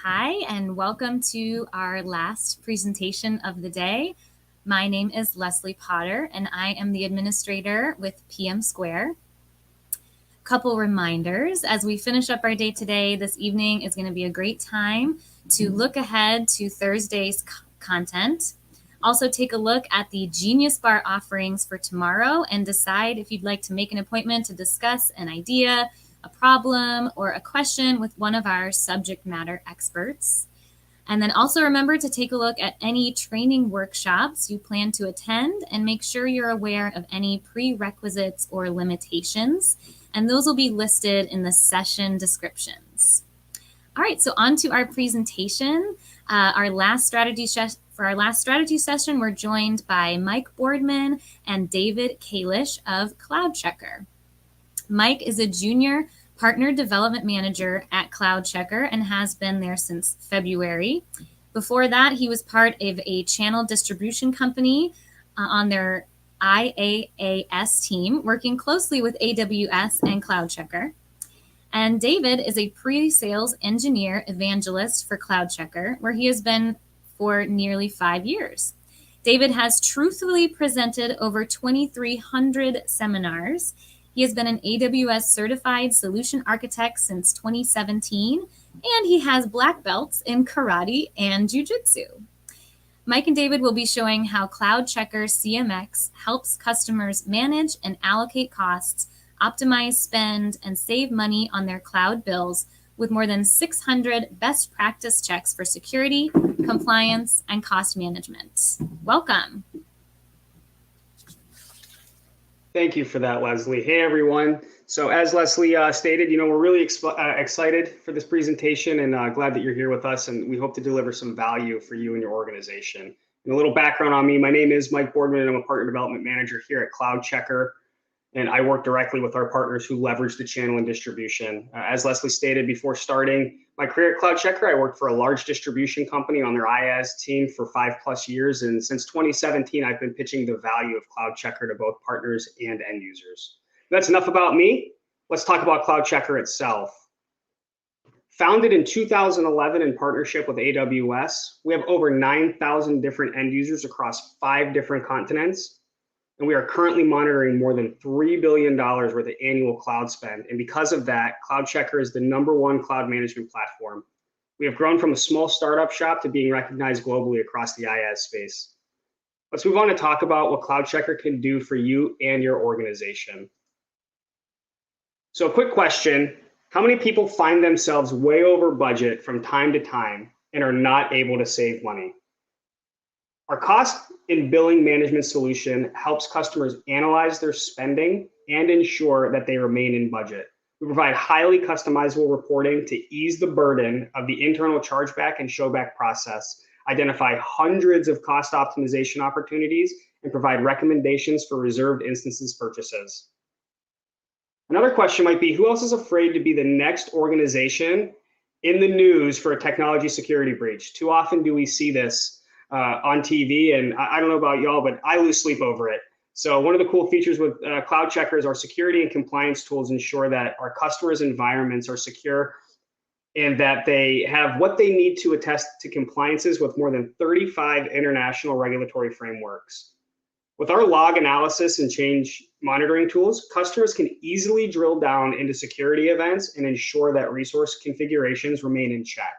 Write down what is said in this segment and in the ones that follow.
Hi, and welcome to our last presentation of the day. My name is Leslie Potter, and I am the administrator with PM Square. Couple reminders as we finish up our day today. This evening is going to be a great time to look ahead to Thursday's content. Also, take a look at the Genius Bar offerings for tomorrow and decide if you'd like to make an appointment to discuss an idea, a problem, or a question with one of our subject matter experts. And then also remember to take a look at any training workshops you plan to attend and make sure you're aware of any prerequisites or limitations. And those will be listed in the session descriptions. All right, so on to our presentation. For our last strategy session, we're joined by Mike Boardman and David Kalish of CloudCheckr. Mike is a junior partner development manager at CloudCheckr and has been there since February. Before that, he was part of a channel distribution company on their IaaS team, working closely with AWS and CloudCheckr. And David is a pre-sales engineer evangelist for CloudCheckr, where he has been for nearly 5 years. David has truthfully presented over 2,300 seminars. He has been an AWS certified solution architect since 2017, and he has black belts in karate and jiu-jitsu. Mike and David will be showing how CloudCheckr CMx helps customers manage and allocate costs, optimize spend, and save money on their cloud bills with more than 600 best practice checks for security, compliance, and cost management. Welcome. Thank you for that, Leslie. Hey, everyone. So as Leslie stated, we're really excited for this presentation and glad that you're here with us, and we hope to deliver some value for you and your organization. And a little background on me, my name is Mike Boardman, and I'm a partner development manager here at CloudCheckr, and I work directly with our partners who leverage the channel and distribution. As Leslie stated before starting my career at CloudCheckr, I worked for a large distribution company on their IaaS team for 5+ years. And since 2017, I've been pitching the value of CloudCheckr to both partners and end users. That's enough about me. Let's talk about CloudCheckr itself. Founded in 2011 in partnership with AWS, we have over 9,000 different end users across 5 different continents. And we are currently monitoring more than $3 billion worth of annual cloud spend. And because of that, CloudCheckr is the #1 cloud management platform. We have grown from a small startup shop to being recognized globally across the IaaS space. Let's move on to talk about what CloudCheckr can do for you and your organization. So a quick question, how many people find themselves way over budget from time to time and are not able to save money? Our cost and billing management solution helps customers analyze their spending and ensure that they remain in budget. We provide highly customizable reporting to ease the burden of the internal chargeback and showback process, identify hundreds of cost optimization opportunities, and provide recommendations for reserved instances purchases. Another question might be, who else is afraid to be the next organization in the news for a technology security breach? Too often do we see this on TV, and I don't know about y'all, but I lose sleep over it. So one of the cool features with CloudCheckr is our security and compliance tools ensure that our customers' environments are secure and that they have what they need to attest to compliances with more than 35 international regulatory frameworks. With our log analysis and change monitoring tools, customers can easily drill down into security events and ensure that resource configurations remain in check.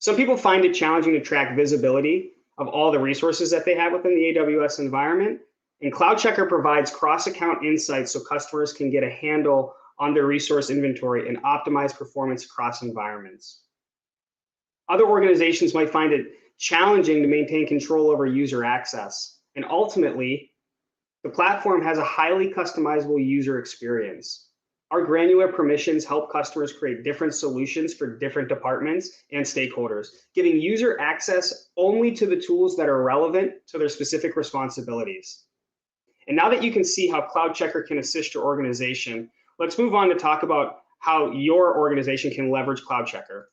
Some people find it challenging to track visibility of all the resources that they have within the AWS environment, and CloudCheckr provides cross-account insights so customers can get a handle on their resource inventory and optimize performance across environments. Other organizations might find it challenging to maintain control over user access, and ultimately, the platform has a highly customizable user experience. Our granular permissions help customers create different solutions for different departments and stakeholders, giving user access only to the tools that are relevant to their specific responsibilities. And now that you can see how CloudCheckr can assist your organization, let's move on to talk about how your organization can leverage CloudCheckr.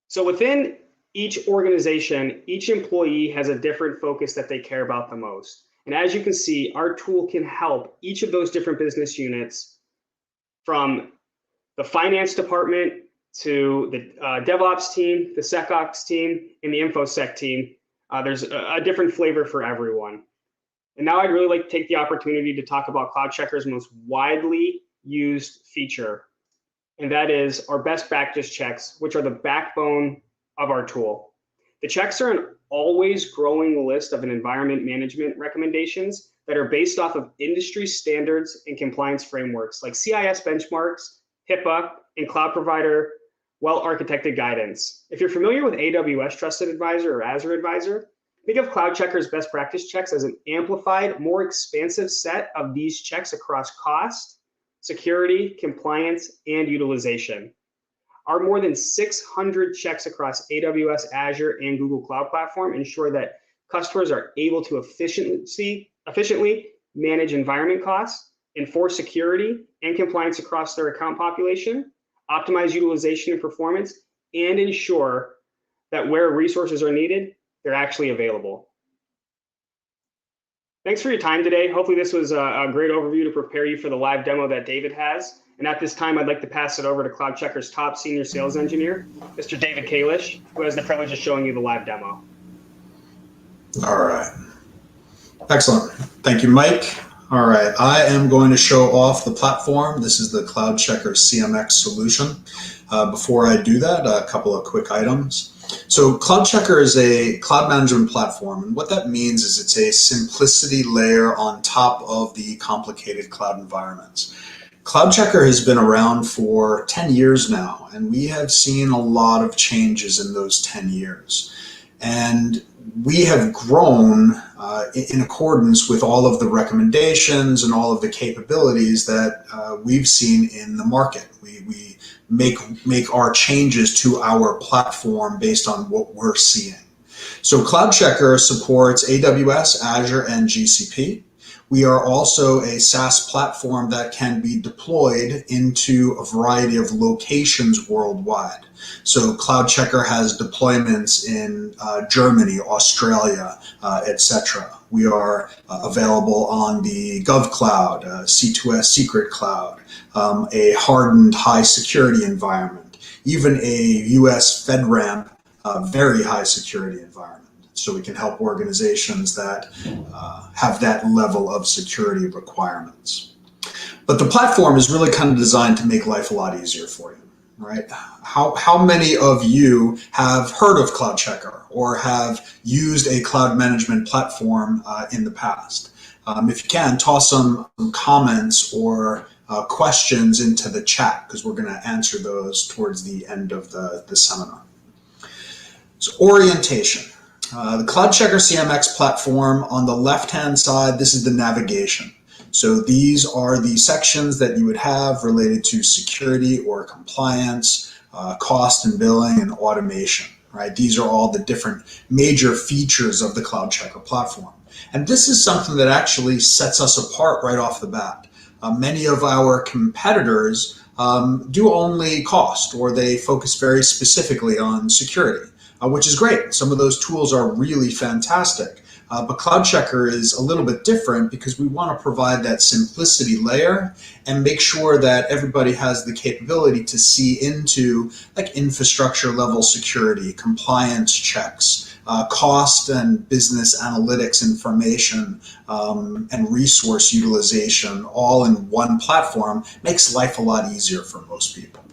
So within each organization, each employee has a different focus that they care about the most. And as you can see, our tool can help each of those different business units from the finance department to the DevOps team, the SecOps team, and the InfoSec team. There's a different flavor for everyone. And now I'd really like to take the opportunity to talk about CloudCheckr's most widely used feature, and that is our best practice checks, which are the backbone of our tool. The checks are an always growing list of an environment management recommendations that are based off of industry standards and compliance frameworks like CIS benchmarks, HIPAA, and cloud provider well-architected guidance. If you're familiar with AWS Trusted Advisor or Azure Advisor, think of CloudCheckr's best practice checks as an amplified, more expansive set of these checks across cost, security, compliance, and utilization. Our more than 600 checks across AWS, Azure, and Google Cloud Platform ensure that customers are able to efficiently manage environment costs, enforce security and compliance across their account population, optimize utilization and performance, and ensure that where resources are needed, they're actually available. Thanks for your time today. Hopefully this was a great overview to prepare you for the live demo that David has. And at this time, I'd like to pass it over to CloudCheckr's top senior sales engineer, Mr. David Kalish, who has the privilege of showing you the live demo. All right. Excellent. Thank you, Mike. All right. I am going to show off the platform. This is the CloudCheckr CMx solution. Before I do that, a couple of quick items. So CloudCheckr is a cloud management platform, and what that means is it's a simplicity layer on top of the complicated cloud environments. CloudCheckr has been around for 10 years now, and we have seen a lot of changes in those 10 years. And we have grown in accordance with all of the recommendations and all of the capabilities that we've seen in the market. We make our changes to our platform based on what we're seeing. So CloudCheckr supports AWS, Azure, and GCP. We are also a SaaS platform that can be deployed into a variety of locations worldwide. So CloudCheckr has deployments in Germany, Australia, etc. We are available on the GovCloud, C2S Secret Cloud, a hardened high security environment, even a US FedRAMP very high security environment. So we can help organizations that have that level of security requirements. But the platform is really kind of designed to make life a lot easier for you, right? How many of you have heard of CloudCheckr or have used a cloud management platform in the past? If you can, toss some comments or questions into the chat, because we're going to answer those towards the end of the seminar. So orientation. The CloudCheckr CMx platform, on the left-hand side, this is the navigation. So these are the sections that you would have related to security or compliance, cost and billing, and automation, right? These are all the different major features of the CloudCheckr platform. And this is something that actually sets us apart right off the bat. Many of our competitors do only cost, or they focus very specifically on security. Which is great. Some of those tools are really fantastic. But CloudCheckr is a little bit different because we want to provide that simplicity layer and make sure that everybody has the capability to see into like infrastructure level security, compliance checks, cost and business analytics information, and resource utilization all in one platform. Makes life a lot easier for most people.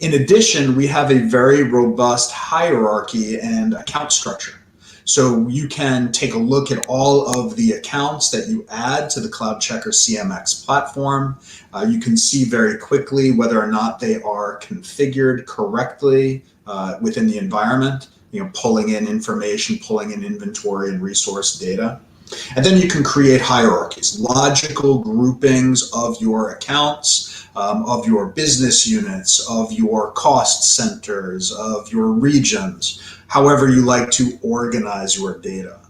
In addition, we have a very robust hierarchy and account structure. So you can take a look at all of the accounts that you add to the CloudCheckr CMx platform. You can see very quickly whether or not they are configured correctly within the environment, pulling in information, pulling in inventory and resource data. And then you can create hierarchies, logical groupings of your accounts, of your business units, of your cost centers, of your regions, however you like to organize your data.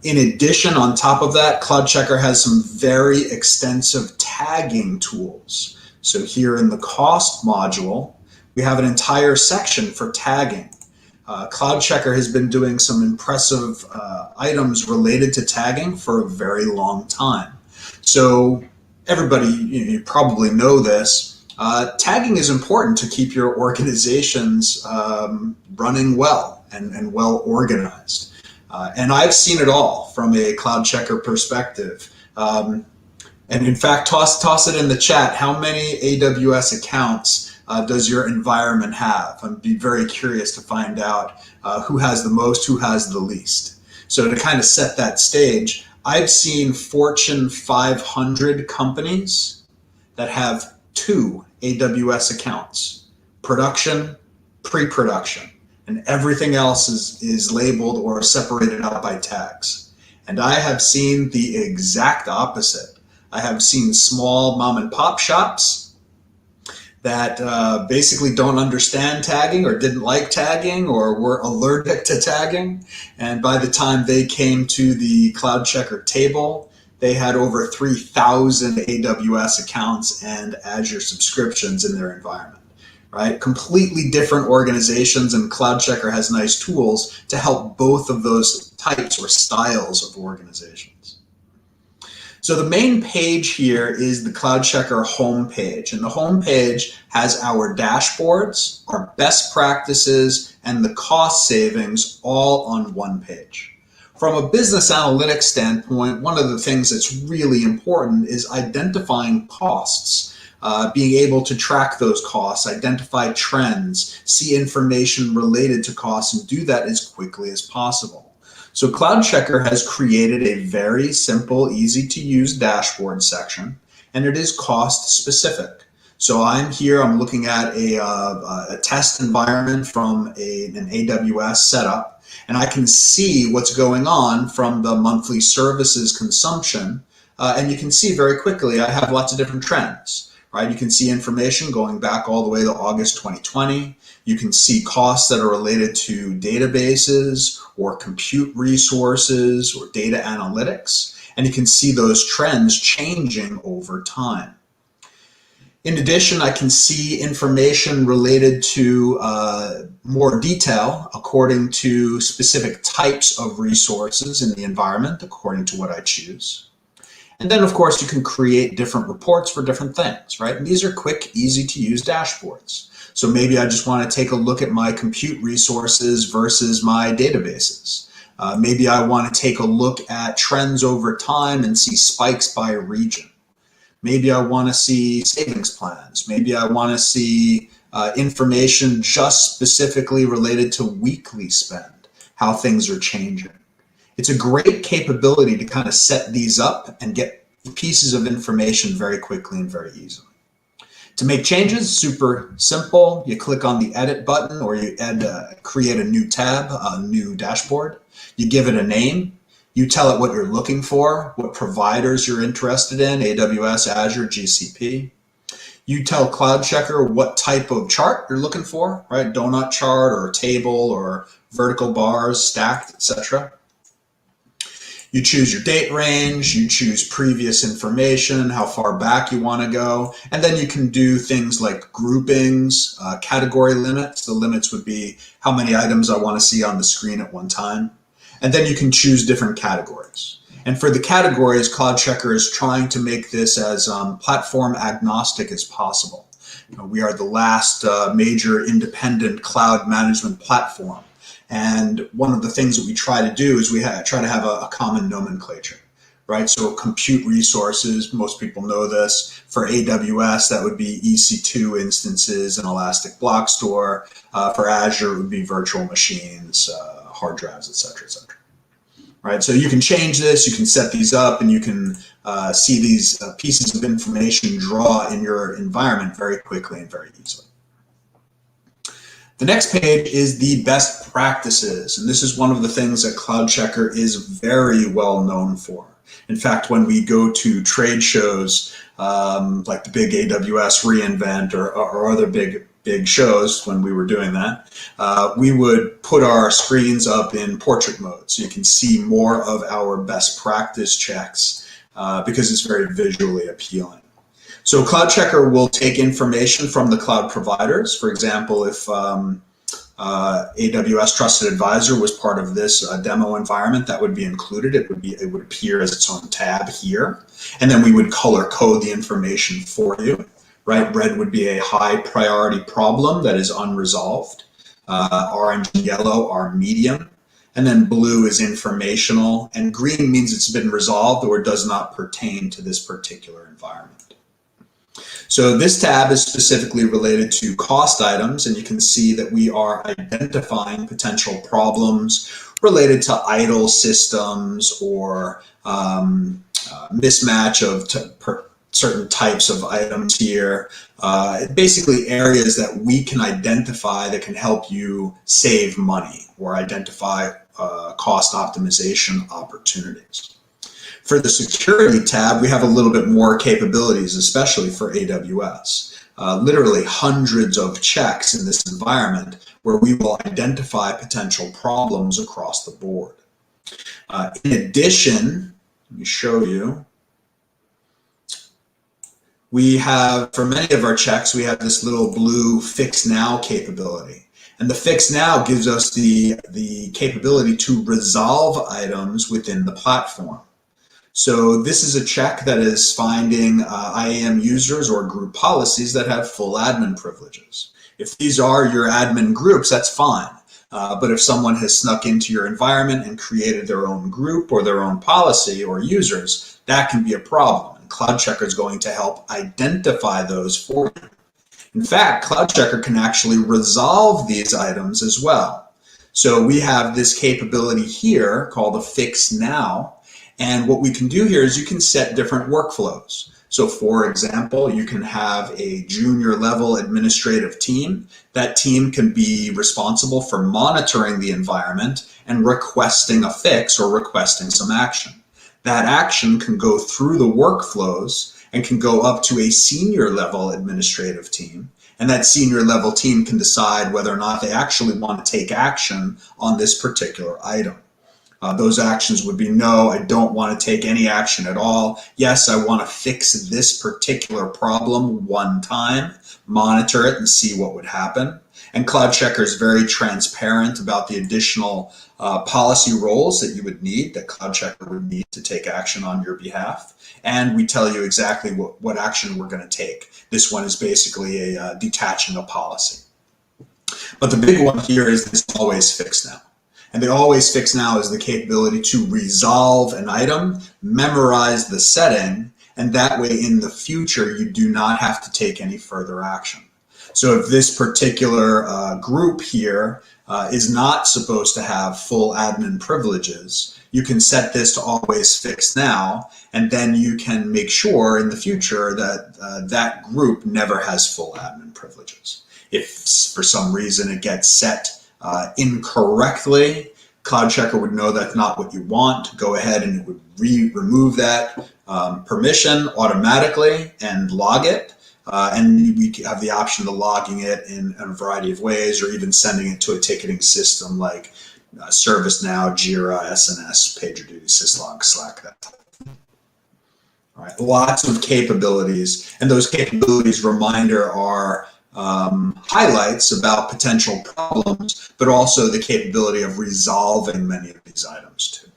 In addition, on top of that, CloudCheckr has some very extensive tagging tools. So here in the cost module, we have an entire section for tagging. CloudCheckr has been doing some impressive items related to tagging for a very long time. So everybody, you probably know this, Tagging is important to keep your organizations running well and well organized. And I've seen it all from a CloudCheckr perspective. And in fact, toss it in the chat. How many AWS accounts does your environment have? I'd be very curious to find out who has the most, who has the least. So to kind of set that stage, I've seen Fortune 500 companies that have 2 AWS accounts, production, pre-production, and everything else is labeled or separated out by tags. And I have seen the exact opposite. I have seen small mom and pop shops that basically don't understand tagging or didn't like tagging or were allergic to tagging. And by the time they came to the CloudCheckr table, they had over 3,000 AWS accounts and Azure subscriptions in their environment, right? Completely different organizations, and CloudCheckr has nice tools to help both of those types or styles of organizations. So the main page here is the CloudCheckr homepage, and the homepage has our dashboards, our best practices, and the cost savings all on one page. From a business analytics standpoint, one of the things that's really important is identifying costs, being able to track those costs, identify trends, see information related to costs, and do that as quickly as possible. So CloudCheckr has created a very simple, easy to use dashboard section, and it is cost specific. So I'm here, I'm looking at a test environment from an AWS setup, and I can see what's going on from the monthly services consumption. And you can see very quickly, I have lots of different trends, right? You can see information going back all the way to August 2020. You can see costs that are related to databases or compute resources or data analytics, and you can see those trends changing over time. In addition, I can see information related to more detail according to specific types of resources in the environment, according to what I choose. And then, of course, you can create different reports for different things, right? And these are quick, easy to use dashboards. So maybe I just want to take a look at my compute resources versus my databases. Maybe I want to take a look at trends over time and see spikes by region. Maybe I want to see savings plans. Maybe I want to see information just specifically related to weekly spend, how things are changing. It's a great capability to kind of set these up and get pieces of information very quickly and very easily. To make changes, super simple. You click on the edit button, or you create a new tab, a new dashboard. You give it a name. You tell it what you're looking for, what providers you're interested in, AWS, Azure, GCP. You tell CloudCheckr what type of chart you're looking for, right? Donut chart or table or vertical bars, stacked, etc. You choose your date range, you choose previous information, how far back you want to go, and then you can do things like groupings, category limits. The limits would be how many items I want to see on the screen at one time. And then you can choose different categories. And for the categories, CloudCheckr is trying to make this as platform agnostic as possible. We are the last major independent cloud management platform. And one of the things that we try to do is we try to have a common nomenclature, right? So compute resources, most people know this. For AWS, that would be EC2 instances and Elastic Block Store. For Azure, it would be virtual machines, hard drives, et cetera, et cetera. Right? So you can change this, you can set these up, and you can see these pieces of information draw in your environment very quickly and very easily. The next page is the best practices, and this is one of the things that CloudCheckr is very well known for. In fact, when we go to trade shows like the big AWS reInvent or other big shows, when we were doing that, we would put our screens up in portrait mode so you can see more of our best practice checks because it's very visually appealing. So CloudCheckr will take information from the cloud providers. For example, if AWS Trusted Advisor was part of this demo environment, that would be included. It would appear as its own tab here. And then we would color code the information for you, right? Red would be a high priority problem that is unresolved. Orange and yellow are medium. And then blue is informational, and green means it's been resolved or does not pertain to this particular environment. So this tab is specifically related to cost items, and you can see that we are identifying potential problems related to idle systems or mismatch of certain types of items here. Basically areas that we can identify that can help you save money or identify cost optimization opportunities. For the security tab, we have a little bit more capabilities, especially for AWS. Literally hundreds of checks in this environment where we will identify potential problems across the board. In addition, let me show you, we have, for many of our checks, we have this little blue Fix Now capability. And the Fix Now gives us the capability to resolve items within the platform. So this is a check that is finding IAM users or group policies that have full admin privileges. If these are your admin groups, that's fine. But if someone has snuck into your environment and created their own group or their own policy or users, that can be a problem. And CloudCheckr is going to help identify those for you. In fact, CloudCheckr can actually resolve these items as well. So we have this capability here called a Fix Now. And what we can do here is you can set different workflows. So for example, you can have a junior level administrative team. That team can be responsible for monitoring the environment and requesting a fix or requesting some action. That action can go through the workflows and can go up to a senior level administrative team. And that senior level team can decide whether or not they actually want to take action on this particular item. Those actions would be, no, I don't want to take any action at all. Yes, I want to fix this particular problem one time, monitor it and see what would happen. And CloudCheckr is very transparent about the additional policy roles that you would need, that CloudCheckr would need to take action on your behalf. And we tell you exactly what action we're going to take. This one is basically a detaching a policy. But the big one here is this always fix now. And the always fix now is the capability to resolve an item, memorize the setting, and that way in the future you do not have to take any further action. So if this particular group here is not supposed to have full admin privileges, you can set this to always fix now, and then you can make sure in the future that that group never has full admin privileges. If for some reason it gets set incorrectly, CloudCheckr would know that's not what you want. Go ahead and it would remove that permission automatically and log it. And we have the option of logging it in a variety of ways, or even sending it to a ticketing system like ServiceNow, Jira, SNS, PagerDuty, Syslog, Slack, that type of thing. All right, lots of capabilities, and those capabilities, reminder, are highlights about potential problems, but also the capability of resolving many of these items too.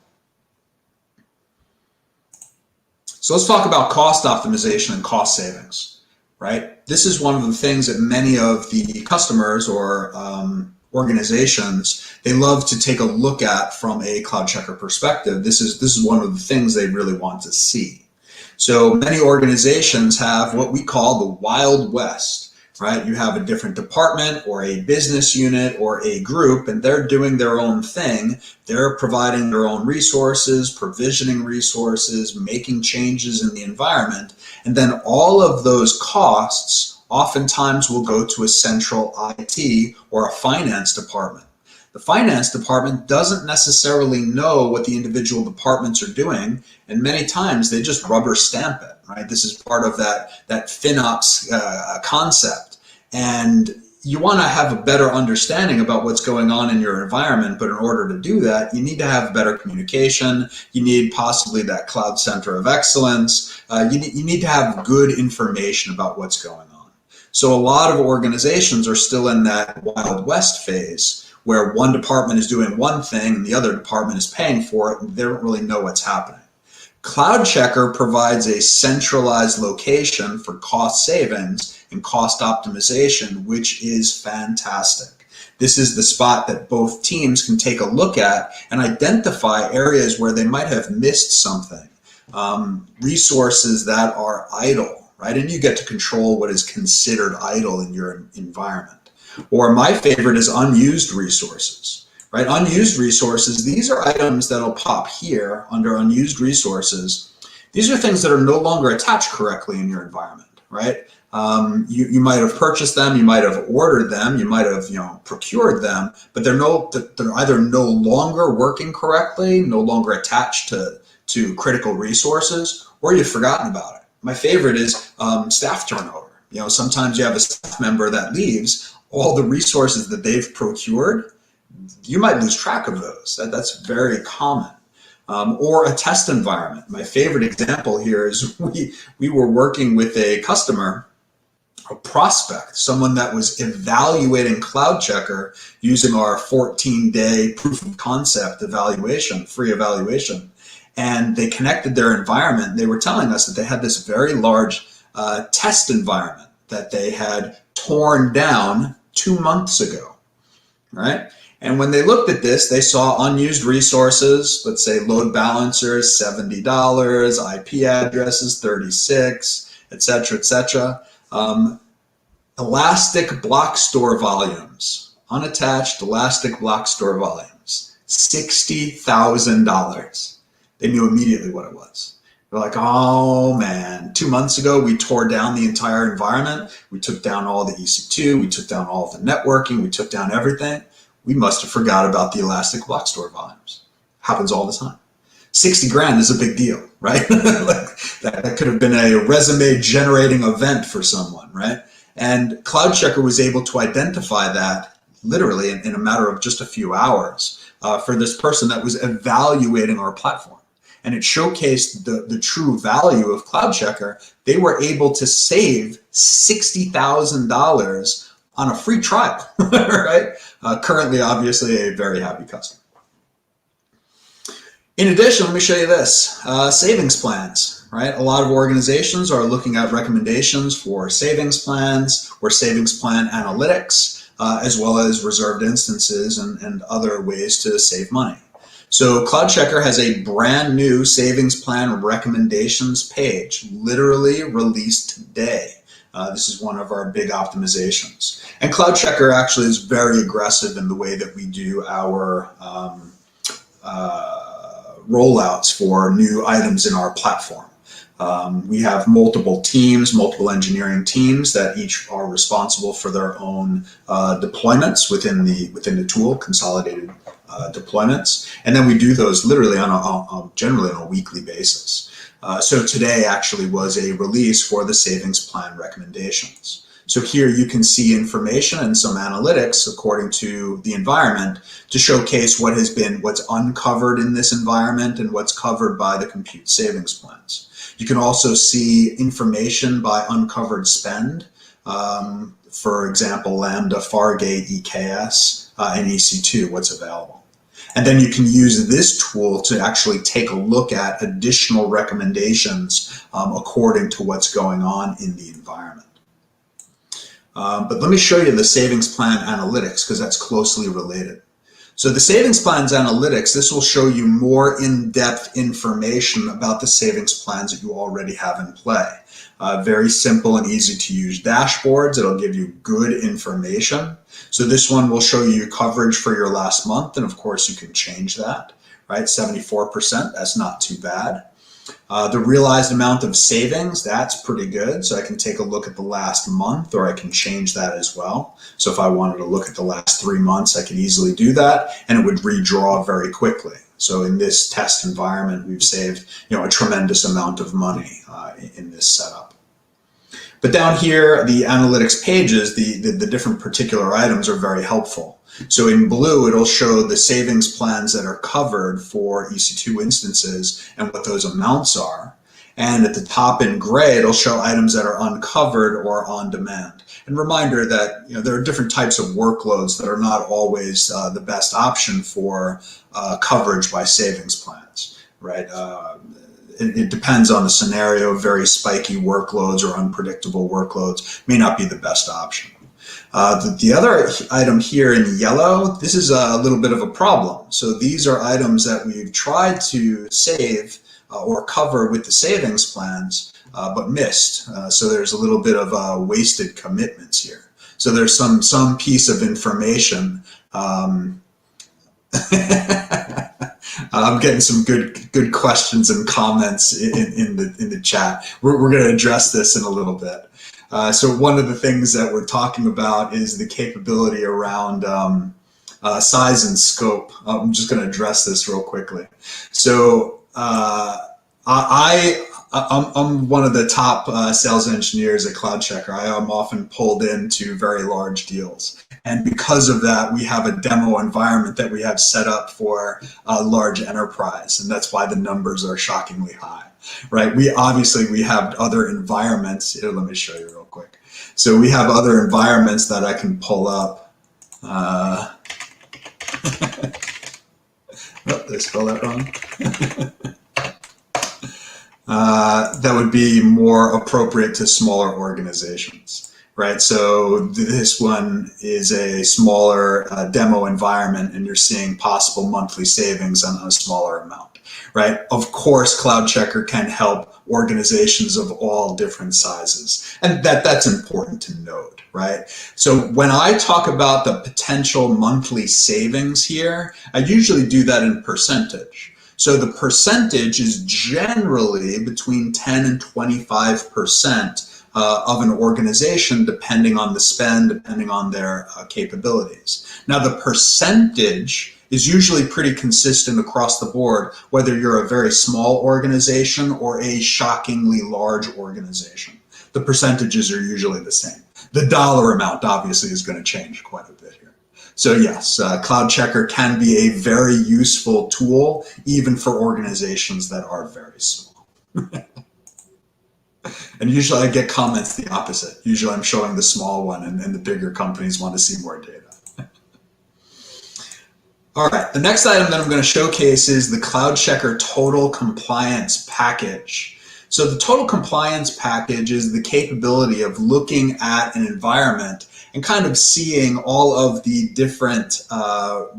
So let's talk about cost optimization and cost savings, right? This is one of the things that many of the customers or organizations, they love to take a look at from a CloudCheckr perspective. This is one of the things they really want to see. So many organizations have what we call the Wild West. Right? You have a different department or a business unit or a group, and they're doing their own thing. They're providing their own resources, provisioning resources, making changes in the environment. And then all of those costs oftentimes will go to a central IT or a finance department. The finance department doesn't necessarily know what the individual departments are doing, and many times they just rubber stamp it, right? This is part of that FinOps concept. And you want to have a better understanding about what's going on in your environment, but in order to do that, you need to have better communication. You need possibly that cloud center of excellence. You need to have good information about what's going on. So a lot of organizations are still in that Wild West phase, where one department is doing one thing and the other department is paying for it, and they don't really know what's happening. CloudCheckr provides a centralized location for cost savings and cost optimization, which is fantastic. This is the spot that both teams can take a look at and identify areas where they might have missed something, resources that are idle, right? And you get to control what is considered idle in your environment. Or my favorite is unused resources, right? Unused resources, these are items that'll pop here under unused resources. These are things that are no longer attached correctly in your environment, right? You might have purchased them, you might have ordered them, you might have procured them, but they're either no longer working correctly, no longer attached to critical resources, or you've forgotten about it. My favorite is staff turnover. Sometimes you have a staff member that leaves, all the resources that they've procured, you might lose track of those. That's very common. Or a test environment. My favorite example here is we were working with a customer, a prospect, someone that was evaluating CloudCheckr using our 14-day proof of concept evaluation, free evaluation. And they connected their environment. They were telling us that they had this very large test environment that they had torn down 2 months ago, right? And when they looked at this, they saw unused resources, let's say load balancers, $70, IP addresses, 36, et cetera, elastic block store volumes, unattached elastic block store volumes, $60,000. They knew immediately what it was. They're like, oh man, 2 months ago, we tore down the entire environment. We took down all the EC2, we took down all of the networking, we took down everything. We must have forgot about the elastic block store volumes. Happens all the time. 60 grand is a big deal, right? that could have been a resume generating event for someone, right? And CloudCheckr was able to identify that literally in a matter of just a few hours for this person that was evaluating our platform. And it showcased the true value of CloudCheckr. They were able to save $60,000 on a free trial, right? Currently, obviously, a very happy customer. In addition, let me show you this, savings plans, right? A lot of organizations are looking at recommendations for savings plans or savings plan analytics, as well as reserved instances and other ways to save money. So CloudCheckr has a brand new savings plan recommendations page, literally released today. This is one of our big optimizations. And CloudCheckr actually is very aggressive in the way that we do our rollouts for new items in our platform. We have multiple teams, multiple engineering teams that each are responsible for their own deployments within the tool, consolidated deployments, and then we do those literally generally on a weekly basis. So today actually was a release for the savings plan recommendations. So here you can see information and some analytics according to the environment to showcase what's uncovered in this environment and what's covered by the compute savings plans. You can also see information by uncovered spend. For example, Lambda, Fargate, EKS, and EC2, what's available. And then you can use this tool to actually take a look at additional recommendations according to what's going on in the environment. But let me show you the savings plan analytics because that's closely related. So the savings plans analytics, this will show you more in-depth information about the savings plans that you already have in play. Very simple and easy to use dashboards. It'll give you good information. So this one will show you coverage for your last month, and of course you can change that, right? 74%, that's not too bad. The realized amount of savings, that's pretty good. So I can take a look at the last month, or I can change that as well. So if I wanted to look at the last 3 months, I could easily do that, and it would redraw very quickly. So in this test environment, we've saved a tremendous amount of money in this setup. But down here, the analytics pages, the different particular items are very helpful. So in blue, it'll show the savings plans that are covered for EC2 instances and what those amounts are. And at the top in gray, it'll show items that are uncovered or on demand. And reminder that there are different types of workloads that are not always the best option for coverage by savings plans, right? it depends on the scenario. Very spiky workloads or unpredictable workloads may not be the best option. The other item here in yellow, this is a little bit of a problem. So these are items that we've tried to save or cover with the savings plans, but missed. So there's a little bit of wasted commitments here. So there's some piece of information. I'm getting some good questions and comments in the chat. We're going to address this in a little bit. So one of the things that we're talking about is the capability around size and scope. I'm just going to address this real quickly. So I'm one of the top sales engineers at CloudCheckr. I am often pulled into very large deals. And because of that, we have a demo environment that we have set up for a large enterprise. And that's why the numbers are shockingly high, right? We have other environments. Here, let me show you real quick. So we have other environments that I can pull up. Oh, did I spell that wrong? That would be more appropriate to smaller organizations. Right, so this one is a smaller demo environment, and you're seeing possible monthly savings on a smaller amount. Right, of course, CloudCheckr can help organizations of all different sizes, and that's important to note. Right, so when I talk about the potential monthly savings here, I usually do that in percentage. So the percentage is generally between 10 and 25%. Of an organization, depending on the spend, depending on their capabilities. Now, the percentage is usually pretty consistent across the board, whether you're a very small organization or a shockingly large organization. The percentages are usually the same. The dollar amount obviously is going to change quite a bit here. So yes, CloudCheckr can be a very useful tool, even for organizations that are very small. And usually I get comments the opposite. Usually I'm showing the small one and the bigger companies want to see more data. All right, the next item that I'm going to showcase is the CloudCheckr Total Compliance Package. So the Total Compliance Package is the capability of looking at an environment and kind of seeing all of the different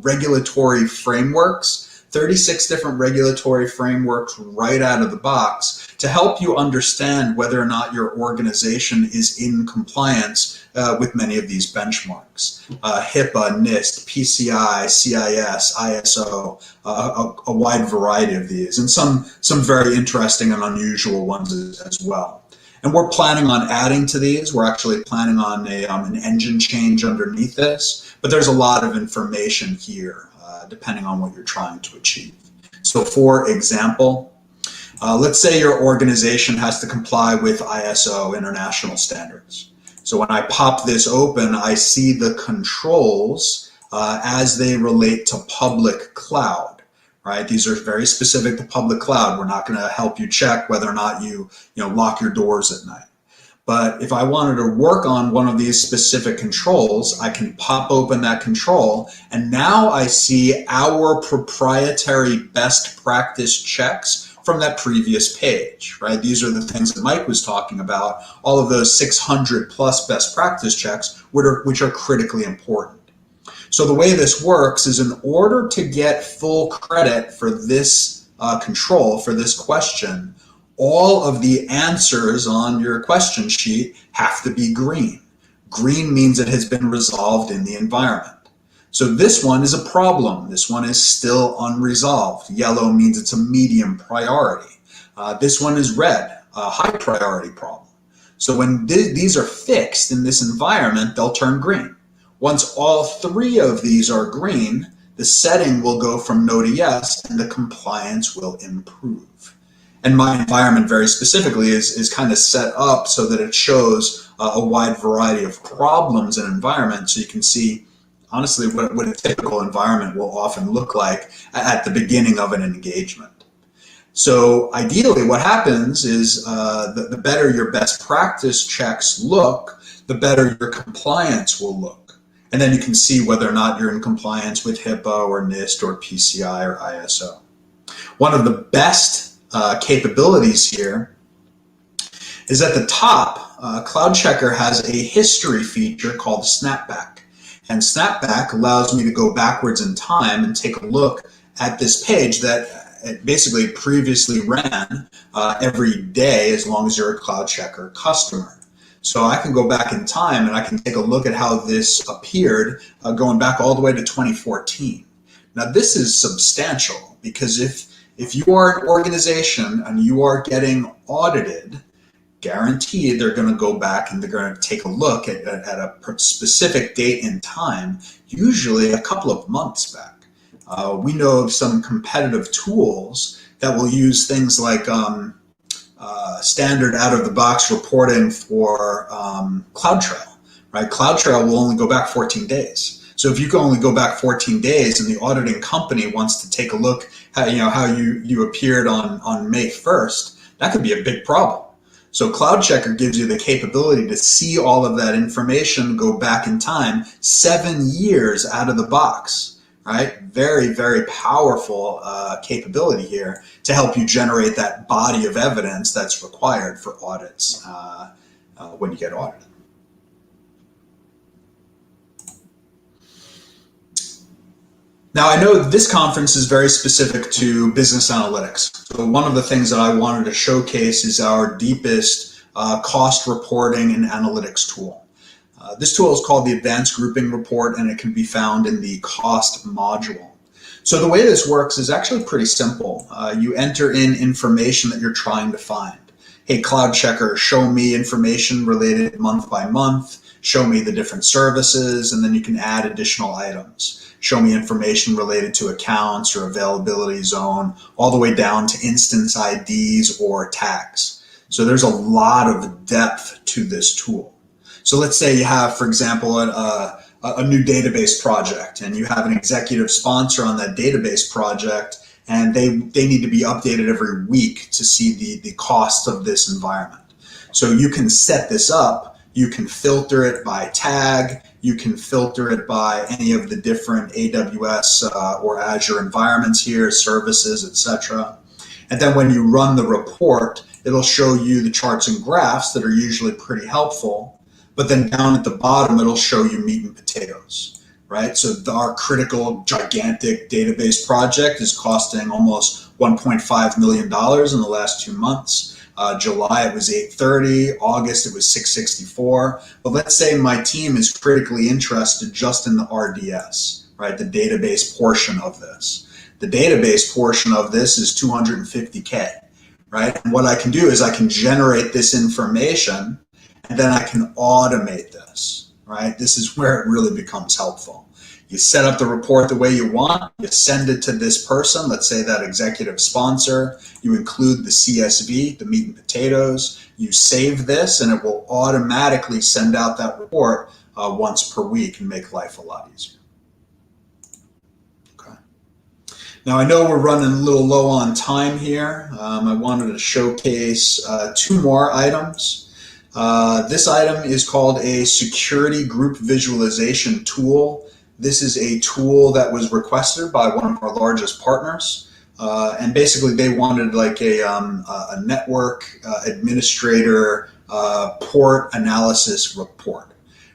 regulatory frameworks, 36 different regulatory frameworks right out of the box, to help you understand whether or not your organization is in compliance with many of these benchmarks. HIPAA, NIST, PCI, CIS, ISO, a wide variety of these, and some very interesting and unusual ones as well. And we're planning on adding to these. We're actually planning on an engine change underneath this, but there's a lot of information here, depending on what you're trying to achieve. So for example, let's say your organization has to comply with ISO international standards. So when I pop this open, I see the controls as they relate to public cloud, right? These are very specific to public cloud. We're not going to help you check whether or not you lock your doors at night. But if I wanted to work on one of these specific controls, I can pop open that control, and now I see our proprietary best practice checks from that previous page, right? These are the things that Mike was talking about, all of those 600 plus best practice checks, which are critically important. So the way this works is, in order to get full credit for this control, for this question, all of the answers on your question sheet have to be green. Green means it has been resolved in the environment. So this one is a problem. This one is still unresolved. Yellow means it's a medium priority. This one is red, a high priority problem. So when these are fixed in this environment, they'll turn green. Once all three of these are green, the setting will go from no to yes, and the compliance will improve. And my environment very specifically is kind of set up so that it shows a wide variety of problems in environment, so you can see honestly what a typical environment will often look like at the beginning of an engagement. So ideally what happens is the better your best practice checks look, the better your compliance will look. And then you can see whether or not you're in compliance with HIPAA or NIST or PCI or ISO. One of the best capabilities here is at the top, CloudCheckr has a history feature called Snapback. And Snapback allows me to go backwards in time and take a look at this page that it basically previously ran every day as long as you're a CloudCheckr customer. So I can go back in time and I can take a look at how this appeared going back all the way to 2014. Now this is substantial because if you are an organization and you are getting audited, guaranteed they're going to go back and they're going to take a look at a specific date and time, usually a couple of months back. We know of some competitive tools that will use things like standard out-of-the-box reporting for CloudTrail, right? CloudTrail will only go back 14 days. So if you can only go back 14 days and the auditing company wants to take a look at how you appeared on May 1st, that could be a big problem. So CloudCheckr gives you the capability to see all of that information, go back in time 7 years out of the box, right? Very, very powerful capability here to help you generate that body of evidence that's required for audits when you get audited. Now, I know this conference is very specific to business analytics. So one of the things that I wanted to showcase is our deepest cost reporting and analytics tool. This tool is called the Advanced Grouping Report, and it can be found in the cost module. So the way this works is actually pretty simple. You enter in information that you're trying to find. Hey, CloudCheckr, show me information related month by month, show me the different services, and then you can add additional items. Show me information related to accounts or availability zone, all the way down to instance IDs or tags. So there's a lot of depth to this tool. So let's say you have, for example, a new database project, and you have an executive sponsor on that database project, and they need to be updated every week to see the cost of this environment. So you can set this up. You can filter it by tag. You can filter it by any of the different AWS or Azure environments here, services, etc. And then when you run the report, it'll show you the charts and graphs that are usually pretty helpful. But then down at the bottom, it'll show you meat and potatoes, right? So our critical, gigantic database project is costing almost $1.5 million in the last 2 months. July it was $830, August it was $664. But let's say my team is critically interested just in the RDS, right? The database portion of this. The database portion of this is $250K, right? And what I can do is I can generate this information and then I can automate this, right? This is where it really becomes helpful. You set up the report the way you want, you send it to this person, let's say that executive sponsor, you include the CSV, the meat and potatoes, you save this and it will automatically send out that report once per week and make life a lot easier. Okay. Now I know we're running a little low on time here. I wanted to showcase 2 more items. This item is called a security group visualization tool. This is a tool that was requested by one of our largest partners, and basically they wanted like a network administrator port analysis report,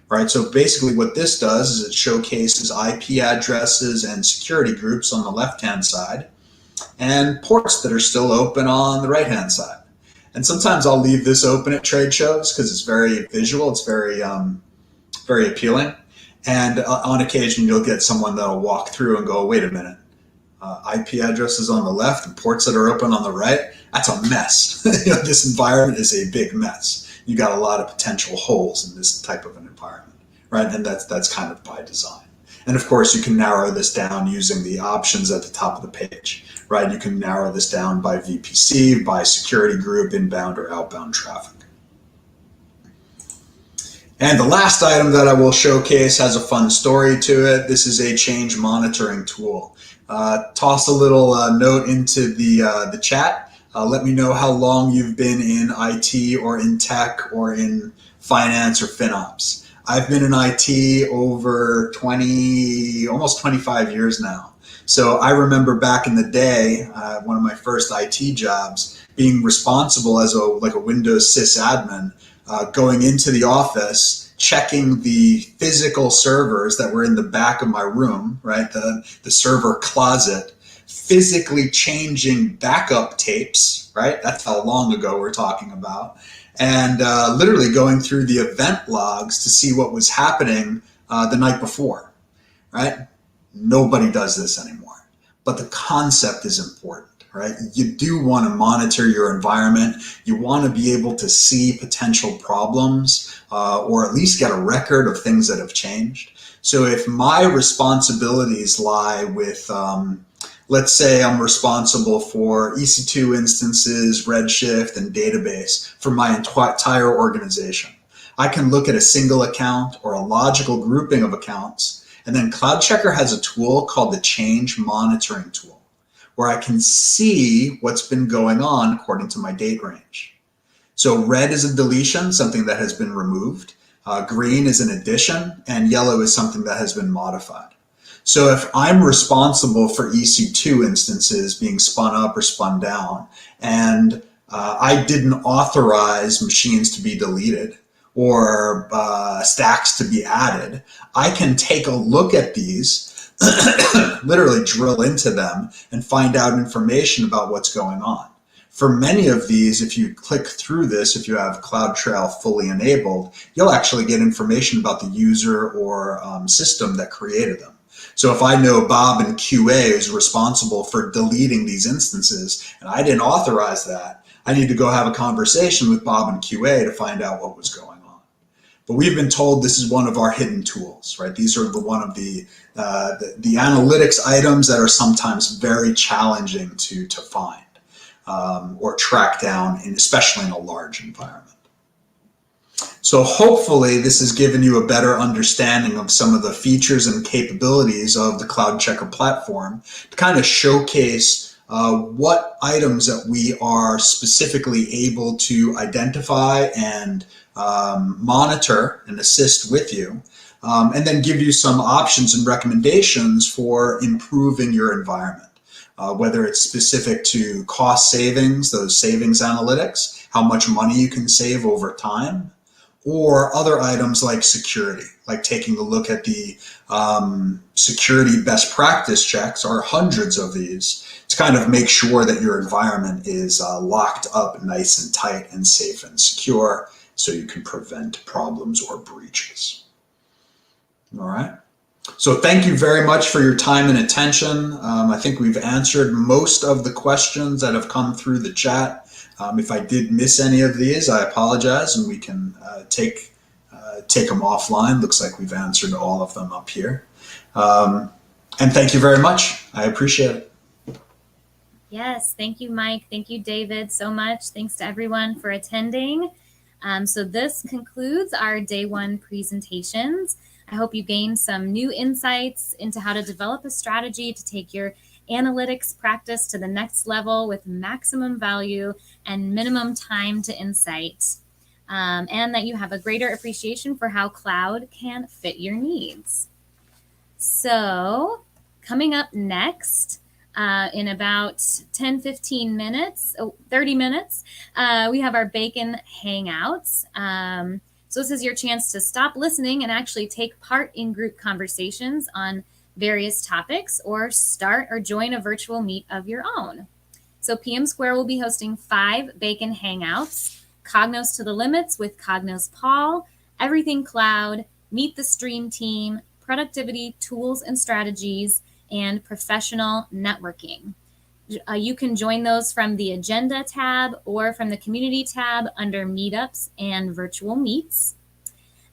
right? So basically what this does is it showcases IP addresses and security groups on the left-hand side and ports that are still open on the right-hand side. And sometimes I'll leave this open at trade shows because it's very visual, it's very appealing. And on occasion, you'll get someone that'll walk through and go, wait a minute, IP addresses on the left and ports that are open on the right, that's a mess. This environment is a big mess. You got a lot of potential holes in this type of an environment, right? And that's kind of by design. And of course, you can narrow this down using the options at the top of the page, right? You can narrow this down by VPC, by security group, inbound or outbound traffic. And the last item that I will showcase has a fun story to it. This is a change monitoring tool. Toss a little note into the chat. Let me know how long you've been in IT or in tech or in finance or FinOps. I've been in IT over 20, almost 25 years now. So I remember back in the day, one of my first IT jobs, being responsible as a Windows sysadmin, going into the office, checking the physical servers that were in the back of my room, right, the server closet, physically changing backup tapes, right? That's how long ago we're talking about. And literally going through the event logs to see what was happening the night before, right? Nobody does this anymore. But the concept is important, right? You do want to monitor your environment. You want to be able to see potential problems or at least get a record of things that have changed. So if my responsibilities lie with, let's say I'm responsible for EC2 instances, Redshift, and database for my entire organization, I can look at a single account or a logical grouping of accounts. And then CloudCheckr has a tool called the change monitoring tool, where I can see what's been going on according to my date range. So red is a deletion, something that has been removed. Green is an addition, and yellow is something that has been modified. So if I'm responsible for EC2 instances being spun up or spun down, and I didn't authorize machines to be deleted or stacks to be added, I can take a look at these, literally drill into them and find out information about what's going on. For many of these, if you click through this, if you have CloudTrail fully enabled, you'll actually get information about the user or system that created them. So if I know Bob in QA is responsible for deleting these instances and I didn't authorize that, I need to go have a conversation with Bob in QA to find out what was going on. But we've been told this is one of our hidden tools, right? These are one of the analytics items that are sometimes very challenging to find or track down, especially in a large environment. So hopefully this has given you a better understanding of some of the features and capabilities of the CloudCheckr platform to kind of showcase what items that we are specifically able to identify and monitor and assist with you, and then give you some options and recommendations for improving your environment, whether it's specific to cost savings, those savings analytics, how much money you can save over time, or other items like security, like taking a look at the security best practice checks, or hundreds of these, to kind of make sure that your environment is locked up nice and tight and safe and secure, so you can prevent problems or breaches. All right. So thank you very much for your time and attention. I think we've answered most of the questions that have come through the chat. If I did miss any of these, I apologize, and we can take them offline. Looks like we've answered all of them up here. And thank you very much. I appreciate it. Yes, thank you, Mike. Thank you, David, so much. Thanks to everyone for attending. So this concludes our day one presentations. I hope you gained some new insights into how to develop a strategy to take your analytics practice to the next level with maximum value and minimum time to insight, and that you have a greater appreciation for how cloud can fit your needs. So coming up next, in about 10-15 minutes, 30 minutes, we have our Bacon Hangouts. So this is your chance to stop listening and actually take part in group conversations on various topics, or start or join a virtual meet of your own. So PM Square will be hosting 5 Bacon Hangouts: Cognos to the Limits with Cognos Paul, Everything Cloud, Meet the Stream Team, Productivity Tools and Strategies, and Professional Networking. You can join those from the Agenda tab or from the Community tab under Meetups and Virtual Meets.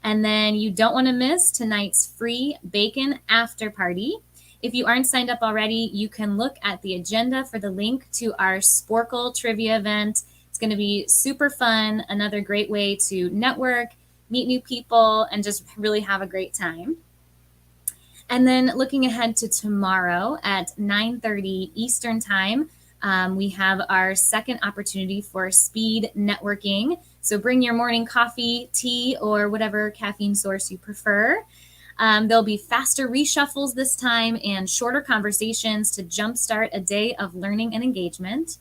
And then you don't want to miss tonight's free Bacon After Party. If you aren't signed up already, you can look at the agenda for the link to our Sporkle trivia event. It's going to be super fun, another great way to network, meet new people, and just really have a great time. And then looking ahead to tomorrow at 9:30 Eastern Time, we have our second opportunity for speed networking. So bring your morning coffee, tea, or whatever caffeine source you prefer. There'll be faster reshuffles this time and shorter conversations to jumpstart a day of learning and engagement.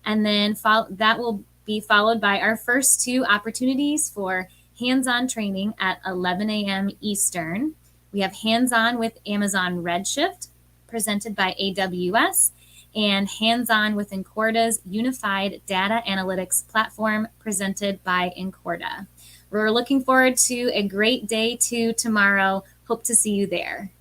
And then that will be followed by our first 2 opportunities for hands-on training at 11 a.m. Eastern. We have hands-on with Amazon Redshift, presented by AWS, and hands-on with Incorda's unified data analytics platform, presented by Incorda. We're looking forward to a great day 2 tomorrow. Hope to see you there.